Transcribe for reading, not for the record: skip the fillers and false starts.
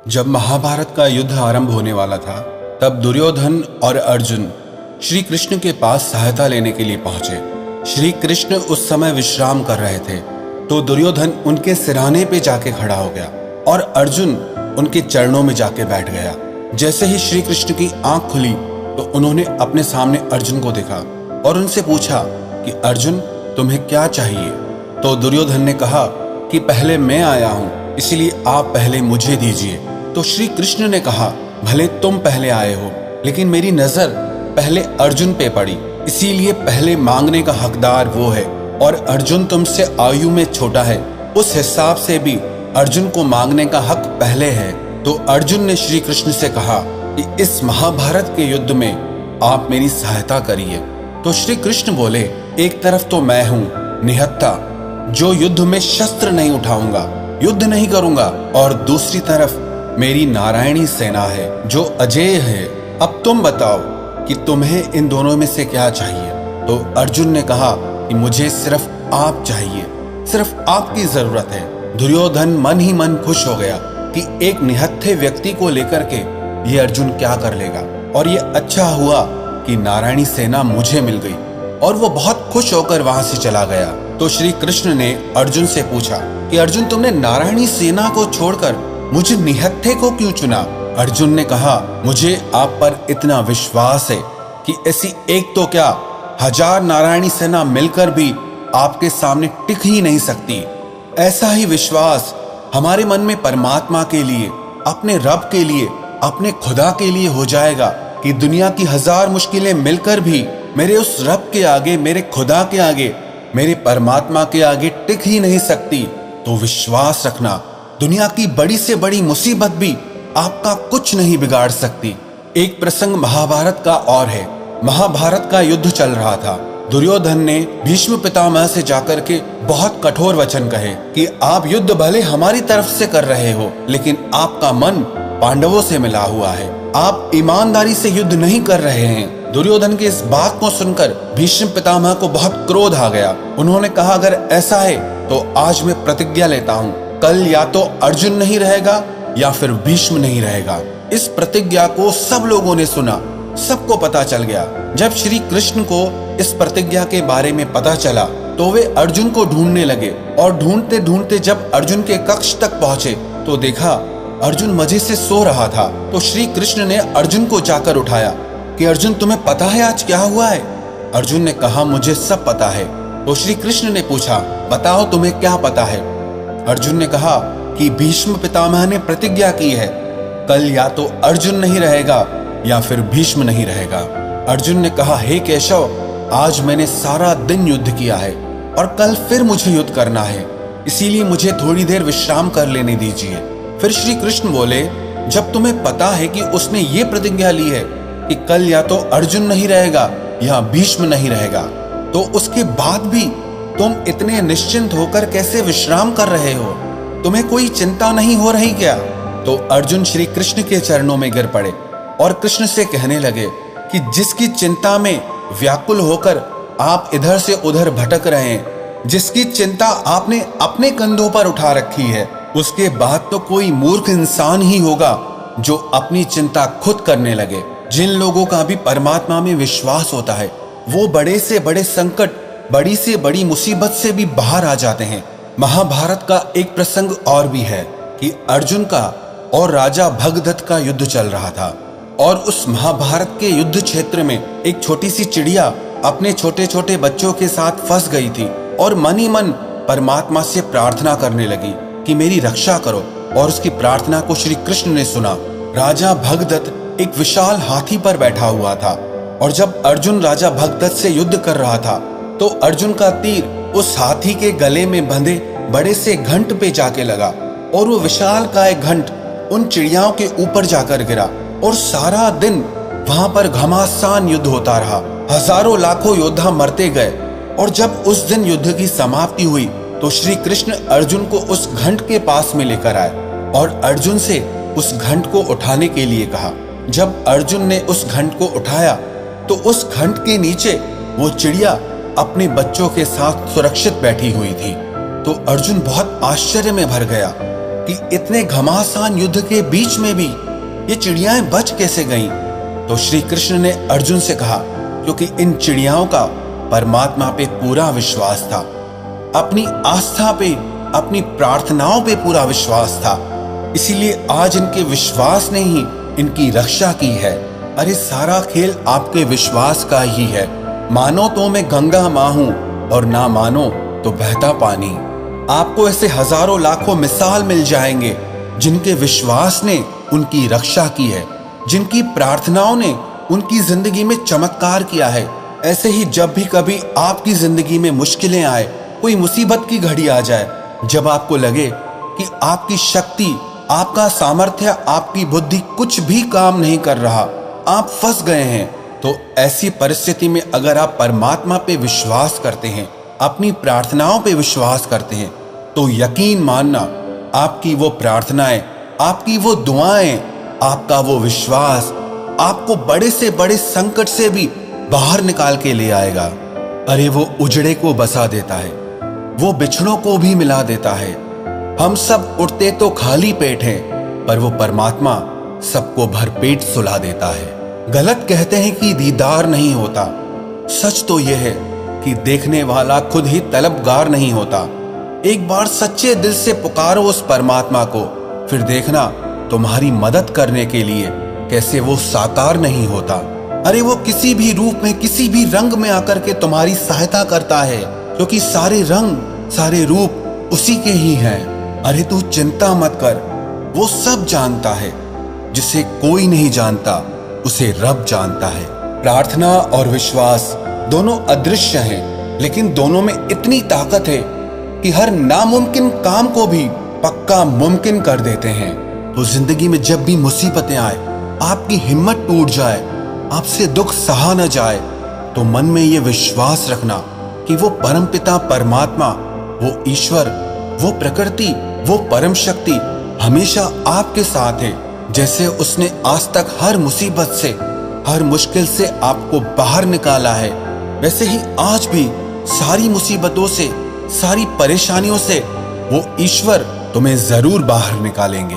जब महाभारत का युद्ध आरंभ होने वाला था, तब दुर्योधन और अर्जुन श्री कृष्ण के पास सहायता लेने के लिए पहुंचे। श्री कृष्ण उस समय विश्राम कर रहे थे, तो दुर्योधन उनके सिरहाने पे जाके खड़ा हो गया और अर्जुन उनके चरणों में जाके बैठ गया। जैसे ही श्री कृष्ण की आंख खुली तो उन्होंने अपने सामने अर्जुन को देखा और उनसे पूछा कि अर्जुन, तुम्हें क्या चाहिए? तो दुर्योधन ने कहा कि पहले मैं आया हूं, इसलिए आप पहले मुझे दीजिए। तो श्री कृष्ण ने कहा, भले तुम पहले आए हो, लेकिन मेरी नजर पहले अर्जुन पे पड़ी, इसीलिए पहले मांगने का हकदार वो है, और अर्जुन तुमसे आयु में छोटा है, उस हिसाब से भी अर्जुन को मांगने का हक पहले है। तो अर्जुन ने श्री कृष्ण से कहा कि इस महाभारत के युद्ध में आप मेरी सहायता करिए। तो श्री कृष्ण बोले, एक तरफ तो मैं हूँ निहत्था, जो युद्ध में शस्त्र नहीं उठाऊंगा, युद्ध नहीं करूंगा, और दूसरी तरफ मेरी नारायणी सेना है जो अजेय है। अब तुम बताओ कि तुम्हें इन दोनों में से क्या चाहिए? तो अर्जुन ने कहा कि मुझे सिर्फ आप चाहिए, सिर्फ आपकी जरूरत है। दुर्योधन मन ही मन खुश हो गया कि एक निहत्थे व्यक्ति को लेकर के ये अर्जुन क्या कर लेगा, और ये अच्छा हुआ कि नारायणी सेना मुझे मिल गई, और वो बहुत खुश होकर वहां से चला गया। तो श्री कृष्ण ने अर्जुन से पूछा कि अर्जुन, तुमने नारायणी सेना को छोड़कर मुझे निहत्थे को क्यों चुना? अर्जुन ने कहा, मुझे आप पर इतना विश्वास है कि ऐसी एक तो क्या, 1000 नारायणी सेना मिलकर भी आपके सामने टिक ही नहीं सकती। ऐसा ही विश्वास हमारे मन में परमात्मा के लिए, अपने रब के लिए, अपने खुदा के लिए हो जाएगा कि दुनिया की 1000 मुश्किलें मिलकर भी मेरे उस रब के आगे, मेरे खुदा के आगे, मेरे परमात्मा के आगे टिक ही नहीं सकती। तो विश्वास रखना, दुनिया की बड़ी से बड़ी मुसीबत भी आपका कुछ नहीं बिगाड़ सकती। एक प्रसंग महाभारत का और है। महाभारत का युद्ध चल रहा था। दुर्योधन ने भीष्म पितामह से जाकर के बहुत कठोर वचन कहे कि आप युद्ध भले हमारी तरफ से कर रहे हो, लेकिन आपका मन पांडवों से मिला हुआ है, आप ईमानदारी से युद्ध नहीं कर रहे हैं। दुर्योधन की इस बात को सुनकर भीष्म पितामह को बहुत क्रोध आ गया। उन्होंने कहा, अगर ऐसा है तो आज मैं प्रतिज्ञा लेता हूँ, कल या तो अर्जुन नहीं रहेगा या फिर भीष्म नहीं रहेगा। इस प्रतिज्ञा को सब लोगों ने सुना, सबको पता चल गया। जब श्री कृष्ण को इस प्रतिज्ञा के बारे में पता चला तो वे अर्जुन को ढूंढने लगे, और ढूंढते ढूंढते जब अर्जुन के कक्ष तक पहुंचे तो देखा अर्जुन मजे से सो रहा था। तो श्री कृष्ण ने अर्जुन को जाकर उठाया कि अर्जुन, तुम्हें पता है आज क्या हुआ है? अर्जुन ने कहा, मुझे सब पता है। तो श्री कृष्ण ने पूछा, बताओ तुम्हें क्या पता है? अर्जुन ने कहा कि भीष्म पितामह ने प्रतिज्ञा की है, कल या तो अर्जुन नहीं रहेगा या फिर भीष्म नहीं रहेगा। अर्जुन ने कहा, हे केशव, आज मैंने सारा दिन युद्ध किया है और कल फिर मुझे युद्ध करना है, इसीलिए मुझे थोड़ी देर विश्राम कर लेने दीजिए। फिर श्री कृष्ण बोले, जब तुम्हें पता है कि उसने ये प्रतिज्ञा ली है कि कल या तो अर्जुन नहीं रहेगा या भीष्म नहीं रहेगा, तो उसके बाद भी तुम इतने निश्चिंत होकर कैसे विश्राम कर रहे हो? तुम्हें कोई चिंता नहीं हो रही क्या? तो अर्जुन श्री कृष्ण के चरणों में गिर पड़े और कृष्ण से कहने लगे कि जिसकी चिंता में व्याकुल होकर आप इधर से उधर भटक रहे हैं, जिसकी चिंता आपने अपने कंधों पर उठा रखी है, उसके बाद तो कोई मूर्ख इंसान ही होगा जो अपनी चिंता खुद करने लगे। जिन लोगों का भी परमात्मा में विश्वास होता है, वो बड़े से बड़े संकट, बड़ी से बड़ी मुसीबत से भी बाहर आ जाते हैं। महाभारत का एक प्रसंग और भी है कि अर्जुन का और राजा भगदत्त का युद्ध चल रहा था, और उस महाभारत के युद्ध क्षेत्र में एक छोटी सी चिड़िया अपने छोटे छोटे बच्चों के साथ फंस गई थी और मन ही मन परमात्मा से प्रार्थना करने लगी कि मेरी रक्षा करो, और उसकी प्रार्थना को श्री कृष्ण ने सुना। राजा भगदत्त एक विशाल हाथी पर बैठा हुआ था, और जब अर्जुन राजा भगदत्त से युद्ध कर रहा था तो अर्जुन का तीर उस हाथी के गले में बंधे बड़े से घंट पे जाके लगा, और वो विशाल काय घंट उन चिड़ियाओं के ऊपर जाकर गिरा, और सारा दिन वहां पर घमासान युद्ध होता रहा। हजारों लाखों योद्धा मरते गए, और जब उस दिन युद्ध की समाप्ति हुई तो श्री कृष्ण अर्जुन को उस घंट के पास में लेकर आए और अर्जुन से उस घंट को उठाने के लिए कहा। जब अर्जुन ने उस घंट को उठाया तो उस घंट के नीचे वो चिड़िया अपने बच्चों के साथ सुरक्षित बैठी हुई थी। तो अर्जुन बहुत आश्चर्य में भर गया कि इतने घमासान युद्ध के बीच में भी ये चिड़ियाएं बच कैसे गईं? तो श्री कृष्ण ने अर्जुन से कहा, क्योंकि इन चिड़ियाओं का परमात्मा पे पूरा विश्वास था, अपनी आस्था पे, अपनी प्रार्थनाओं पे पूरा विश्वास था। इसीलिए आज इनके विश्वास ने ही इनकी रक्षा की है। अरे सारा खेल आपके विश्वास का ही है। मानो तो मैं गंगा मां हूं और ना मानो तो बहता पानी। आपको ऐसे हजारों लाखों मिसाल मिल जाएंगे जिनके विश्वास ने उनकी रक्षा की है, जिनकी प्रार्थनाओं ने उनकी जिंदगी में चमत्कार किया है। ऐसे ही जब भी कभी आपकी जिंदगी में मुश्किलें आए, कोई मुसीबत की घड़ी आ जाए, जब आपको लगे कि आपकी शक्ति, आपका सामर्थ्य, आपकी बुद्धि कुछ भी काम नहीं कर रहा, आप फंस गए हैं, तो ऐसी परिस्थिति में अगर आप परमात्मा पे विश्वास करते हैं, अपनी प्रार्थनाओं पे विश्वास करते हैं, तो यकीन मानना आपकी वो प्रार्थनाएं, आपकी वो दुआएं, आपका वो विश्वास आपको बड़े से बड़े संकट से भी बाहर निकाल के ले आएगा। अरे वो उजड़े को बसा देता है, वो बिछड़ों को भी मिला देता है। हम सब उठते तो खाली पेट हैं, पर वो परमात्मा सबको भरपेट सुला देता है। गलत कहते हैं कि दीदार नहीं होता, सच तो यह है कि देखने वाला खुद ही तलबगार नहीं होता। एक बार सच्चे दिल से पुकारो उस परमात्मा को, फिर देखना तुम्हारी मदद करने के लिए कैसे वो साकार नहीं होता। अरे वो किसी भी रूप में, किसी भी रंग में आकर के तुम्हारी सहायता करता है, क्योंकि सारे रंग, सारे रूप उसी के ही हैं। अरे तू चिंता मत कर, वो सब जानता है। जिसे कोई नहीं जानता उसे रब जानता है। प्रार्थना और विश्वास दोनों अदृश्य हैं, लेकिन दोनों में इतनी ताकत है कि हर नामुमकिन काम को भी पक्का मुमकिन कर देते हैं। तो जिंदगी में जब भी मुसीबतें आए, आपकी हिम्मत टूट जाए, आपसे दुख सहा न जाए, तो मन में ये विश्वास रखना कि वो परमपिता परमात्मा, वो ईश्वर, वो प्रकृति, वो परम शक्ति हमेशा आपके साथ है। जैसे उसने आज तक हर मुसीबत से, हर मुश्किल से आपको बाहर निकाला है, वैसे ही आज भी सारी मुसीबतों से, सारी परेशानियों से वो ईश्वर तुम्हें जरूर बाहर निकालेंगे।